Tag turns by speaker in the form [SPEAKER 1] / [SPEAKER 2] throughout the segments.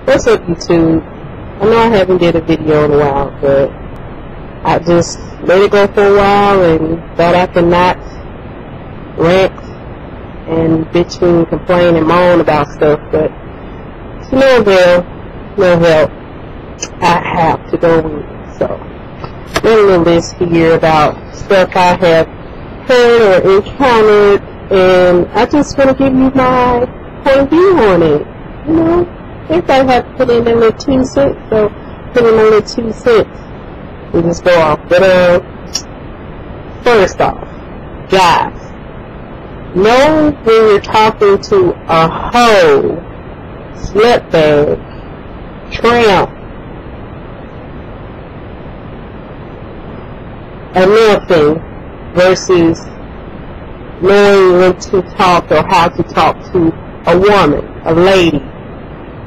[SPEAKER 1] What's up, YouTube? I know I haven't did a video in a while, but I just let it go for a while and thought I could not rant and bitch and complain and moan about stuff, but it's no avail, no help. I have to go with it. So, let me list here about stuff I have heard or encountered, and I just want to give you my point of view on it. You know, everybody have to put in their little 2 cents, so put in my little 2 cents and just go off. But first off, guys, know when you're talking to a hoe, slutbag, tramp, nothing, versus knowing when to talk or how to talk to a woman, a lady,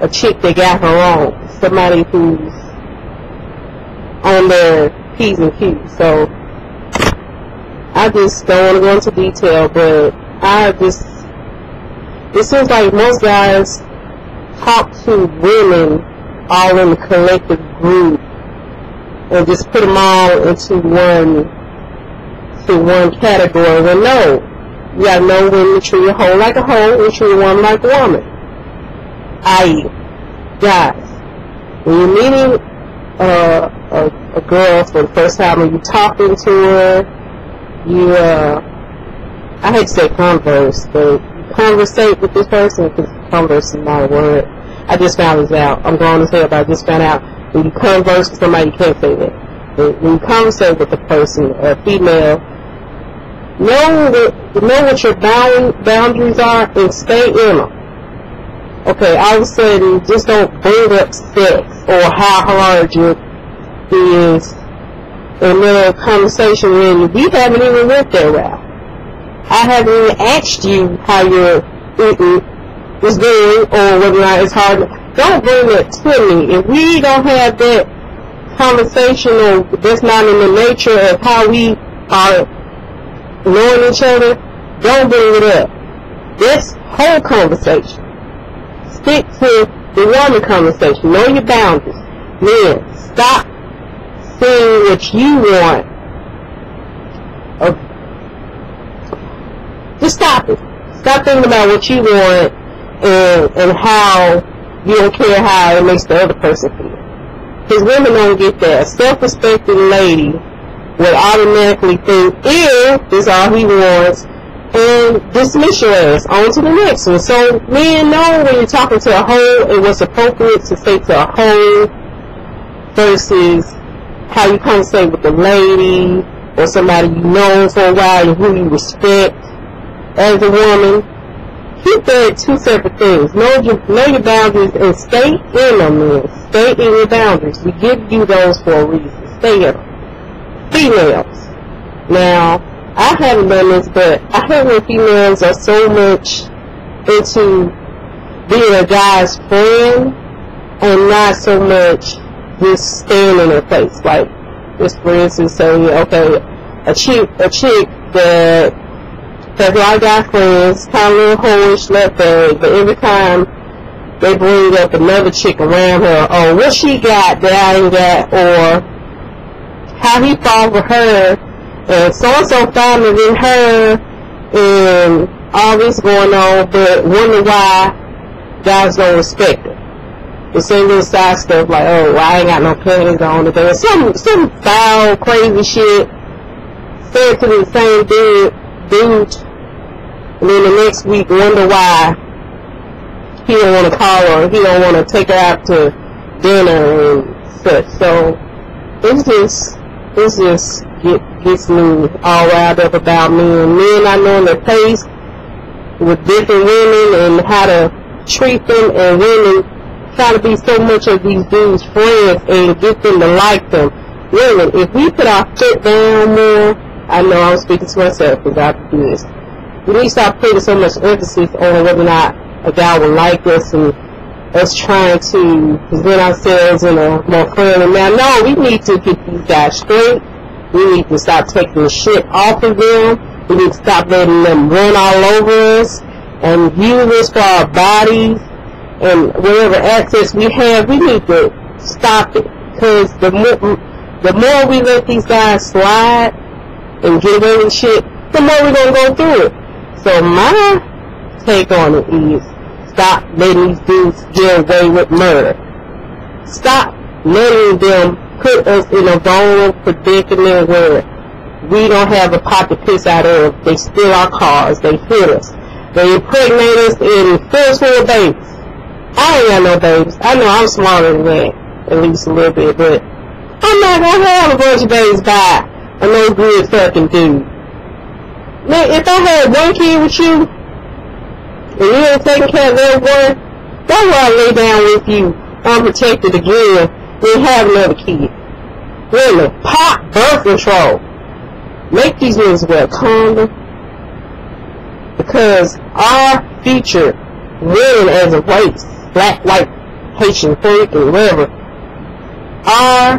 [SPEAKER 1] a chick that got her own, somebody who's on their P's and Q's. So I just don't want to go into detail, but it seems like most guys talk to women all in the collective group and just put them all into one category. Well, no, you gotta know when to treat a hoe like a hoe and treat a woman like a woman. I.e., guys, when you're meeting a girl for the first time and you're talking to her, you I hate to say converse, but conversate with this person, because converse is not a word. I just found this out. I'm going to say about I just found out. When you converse with somebody, you can't say that. But when you conversate with a person, a female, know what your boundaries are and stay in them. Okay, all of a sudden, just don't bring up sex or how hard it is in a conversation when we haven't even went that route. I haven't even asked you how your eating is doing or whether or not it's hard. Don't bring that to me. If we don't have that conversation, or that's not in the nature of how we are knowing each other, don't bring it up. This whole conversation, stick to the woman conversation. Know your boundaries. Men, stop saying what you want. Just stop it. Stop thinking about what you want and how you don't care how it makes the other person feel. Because women don't get that. A self-respecting lady will automatically think, ew, this is all he wants, and dismiss your ass on to the next one. So men know when you're talking to a hoe and what's appropriate to say to a hoe versus how you conversate with a lady or somebody you know for a while and who you respect as a woman. Keep that 2 separate things. Know your boundaries and stay in them, man. Stay in your boundaries. We give you those for a reason. Stay in them. Females. Now, I haven't done this, but I heard when females are so much into being a guy's friend and not so much just staying in their place. Like, just for instance, saying, okay, a chick that has a lot of guy friends, kind of a little hoish, slutbag, but every time they bring up another chick around her, oh, what she got that I ain't got, or how he fall for her, and so-and-so found it in her, and all this going on, but wonder why guys don't respect her. The same little side stuff like, oh, well, I ain't got no panties on today. Some foul, crazy shit said to the same dude, and then the next week wonder why he don't want to call her, he don't want to take her out to dinner and such. So it's just gets me all riled up about men not knowing their place with different women and how to treat them, and women trying to be so much of these dudes' friends and get them to like them. Women, if we put our foot down more, I know I'm speaking to myself because I do this. We need to stop putting so much emphasis on whether or not a guy will like us and us trying to present ourselves in a more friendly manner. No, we need to get these guys straight. We need to stop taking the shit off of them. We need to stop letting them run all over us and use us for our bodies and whatever access we have, we need to stop it. Because the more we let these guys slide and get away with shit, the more we're going to go through it. So my take on it is, stop letting these dudes get away with murder. Stop letting them put us in a vulnerable predicament where we don't have a pot to piss out of. They steal our cars, they hit us, they impregnate us and fill us full of babies. I ain't got no babies. I know I'm smarter than that, at least a little bit, but I'm not gonna have a bunch of babies by a no good fucking dude. Man, if I had one kid with you, and you ain't taking care of everyone, that's why I lay down with you unprotected again and have another kid. Really, pop birth control. Make these niggas wear a condom. Because our future, women as a race, black, white, Haitian, Puerto, whatever, our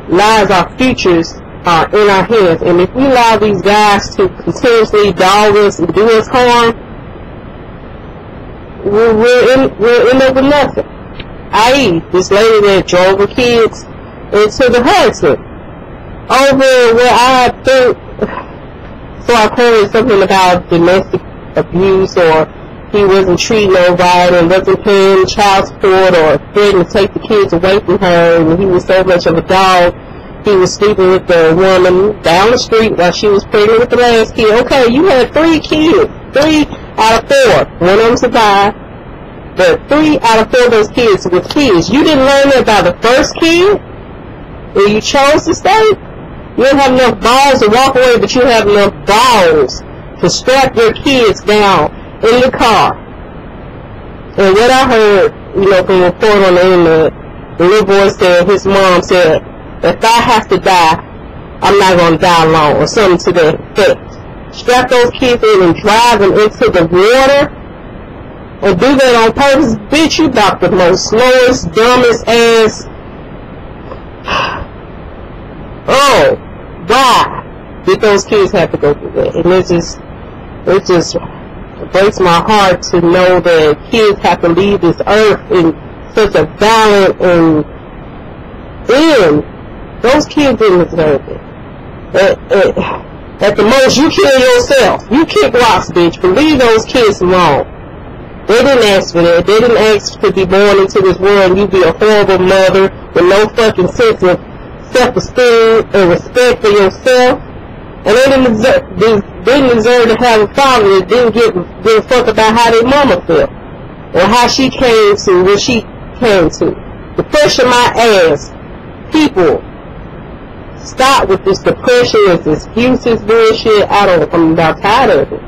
[SPEAKER 1] lives, our futures are in our hands. And if we allow these guys to continuously dog us and do us harm, we'll end up with nothing. I.e., this lady that drove her kids into the Hudson over where I think, so I've heard something about domestic abuse, or he wasn't treating her right and wasn't paying child support, or threatening to take the kids away from her, and he was so much of a dog. He was sleeping with the woman down the street while she was pregnant with the last kid. Okay, you had 3 kids. 3 out of 4. One of them survived. But 3 out of 4 of those kids were kids. You didn't learn that about the first kid, and you chose to stay. You didn't have enough balls to walk away, but you have enough balls to strap your kids down in the car. And what I heard, from a report on the internet, the little boy said, his mom said, if I have to die, I'm not going to die alone, or something to that effect. Strap those kids in and drive them into the water, and do that on purpose. Bitch, you about the most slowest, dumbest ass. Oh, why did those kids have to go through that? And it just breaks my heart to know that kids have to leave this earth in such a violent and those kids didn't deserve it. At the most, you kill yourself. You kick rocks, bitch, but leave those kids alone. They didn't ask for that. They didn't ask to be born into this world and you be a horrible mother with no fucking sense of self-esteem and respect for yourself. And they didn't deserve to have a father that didn't give a fuck about how their mama felt or how she came to what she came to. The pressure my ass. People, stop with this depression, this excuses bullshit. I'm about tired of it.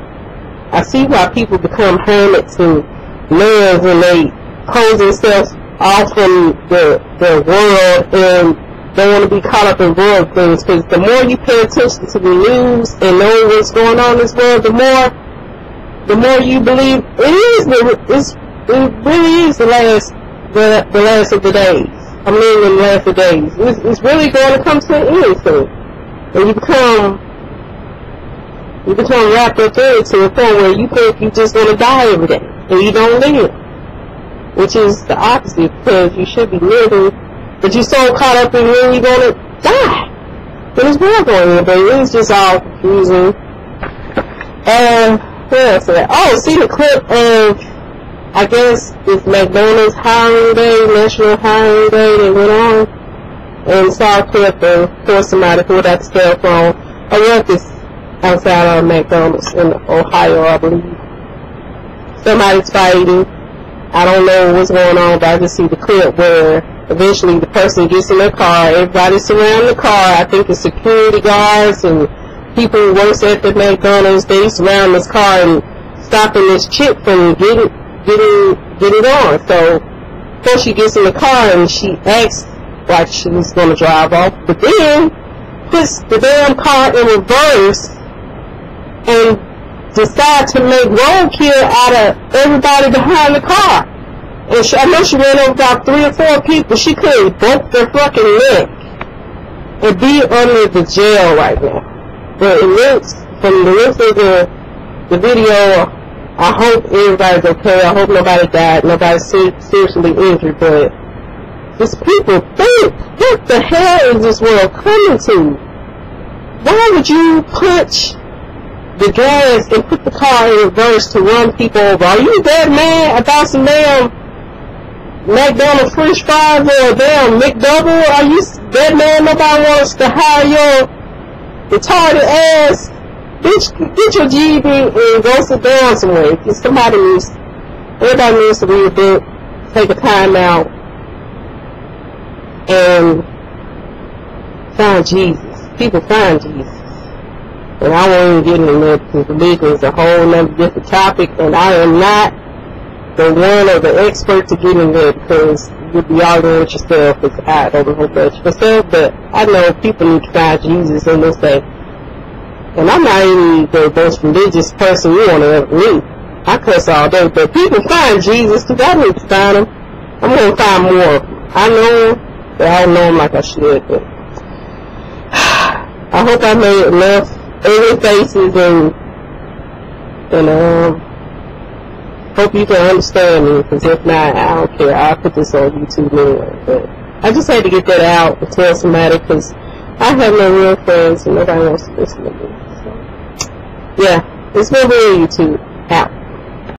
[SPEAKER 1] I see why people become hermits and nuns and they close themselves off from the world and don't want to be caught up in world things. Because the more you pay attention to the news and know what's going on in this world, the more you believe it really is the last of the days. I mean, the last of days. It's really going to come to an end soon. And you become wrapped up in it to the point where you think you're just going to die every day. And you don't live. Which is the opposite, because you should be living, but you're so caught up in when you're going to die. Then it's world going on, but it's just all confusing. What else? Oh, see the clip of, I guess, this McDonald's hiring day, national hiring day that went on. And saw a clip of, of course, somebody pulled out the cell phone. I wrote this outside of McDonald's in Ohio, I believe. Somebody's fighting. I don't know what's going on, but I just see the clip where eventually the person gets in their car. Everybody surrounding the car. I think the security guards and people who work at the McDonald's, they surround this car and stopping this chick from getting on. So, of course, she gets in the car and she acts like she's going to drive off, but then puts the damn car in reverse and decide to make roadkill out of everybody behind the car. And I know she ran over about 3 or 4 people. She could have broke their fucking neck and be under the jail right now. But it looks, from the looks of the video, I I hope everybody's okay. I hope nobody died, nobody's seriously injured, but just people think, what the hell is this world coming to? Why would you punch the gas and put the car in reverse to run people over? Are you that mad about some damn McDonald's French fries or a damn McDouble? Are you that mad nobody wants to hire your retarded ass? Bitch, get your GED and go sit down somewhere. Everybody needs to read a book, take a time out, and find Jesus. People find Jesus. And I won't even get into that because religion is a whole nother different topic, and I am not the one or the expert to get in there because you'll be arguing with yourself because I don't know much myself, but I know people need to find Jesus in this day. And I'm not even the most religious person you want to ever meet. I cuss all day, but people find Jesus because I need to find him. I'm going to find more of him. I know him, but I don't know him like I should, but I hope I made enough ugly faces and hope you can understand me, because if not, I don't care. I'll put this on YouTube anyway. But I just had to get that out and tell somebody, because I have no real friends and nobody wants to listen to me. So, yeah, it's going to be on YouTube.